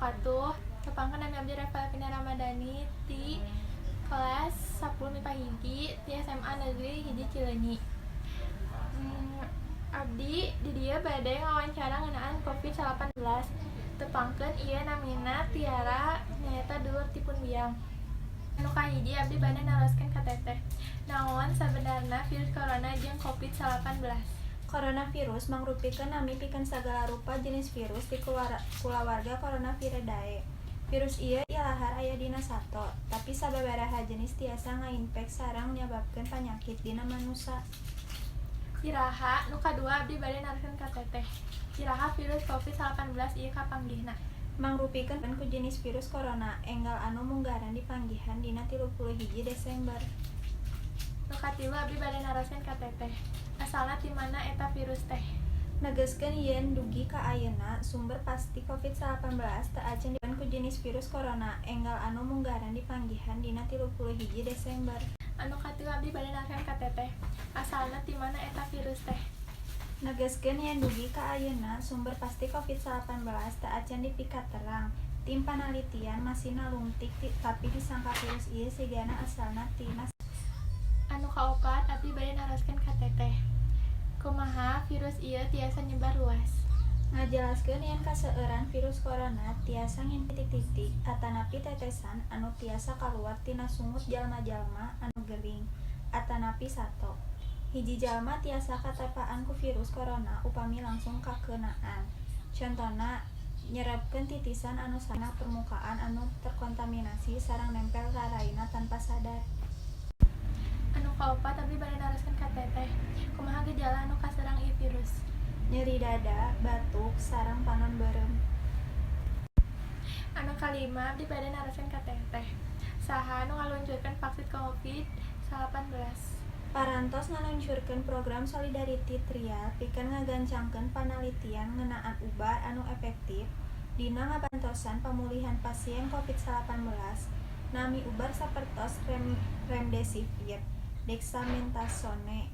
wabarakatuh. Tepangkan nami abdi Revalvina Ramadhani di kelas 10 MIPA hiji di SMA Negeri Hiji Cileunyi. Abdi di dieu bade ngawawancara ngeunaan COVID-19. Tepangkeun ieu namina Tiara nyaeta dulur ti Punbiang. Anu kahiji abdi bade naroskeun ka teteh. Naon sabenerna virus corona jeung COVID-19? Coronavirus mangrupikeun nami pikeun sagala rupa jenis virus ti kulawarga Coronaviridae. Virus ieu ilahar aya dina sato, tapi sababaraha jenis tiasa ngainfek sareng nyababkeun panyakit dina manusa. Iraha nu kadua abdi bade naroskeun ka teteh. Iraha virus COVID-19 ieu kapanggihna? Mangrupikeun ku jenis virus corona enggal anu munggaran dipanggihan dina 31 Desember. Nu katilu abdi bade naroskeun ka teteh. Asalna ti mana eta virus teh? Negeskeun yen dugi ka ayeuna sumber pasti COVID-19 teu ajen dipanggihan ku jenis virus corona enggal anu munggaran dipanggihan dina 31 Desember. Anu katilu abdi bade naroskeun ka teteh. Asalna ti mana eta virus teh? Negeskeun yen dugi ka ayeuna sumber pasti COVID-19 teu ajen dipikat terang. Tim panalitian masih nalungtik tapi disangka virus ieu sigana asalna tina. Anu kaopat abdi bade naroskeun ka teteh. Kumaha virus ieu tiasa nyebar luas? Ngajelaskeun yen kaseueuran virus corona tiasa nginfek atanapi tetesan anu tiasa kaluar tina sungut jalma-jalma anu gering atanapi sato. Hiji jalma tiasa katepaan ku virus corona upami langsung kakeunaan. Contona nyerebkeun titisan anu sana permukaan anu terkontaminasi sareng nempel raraina tanpa sadar. Anu kaopat abdi bade naroskeun ka teteh. Kumaha gejala anu kaserang ieu virus? Nyeri dada, batuk, sareng panon beureum. Anu kalima abdi bade naroskeun ka teteh. Saha anu ngaluncurkeun vaksin COVID-19? Parantos ngaluncurkeun program Solidarity Trial pikeun ngagancangkeun panalitian ngeunaan ubar anu efektif dina ngabantosan pamulihan pasien COVID-19 nami ubar sapertos remdesivir, dexamethasone,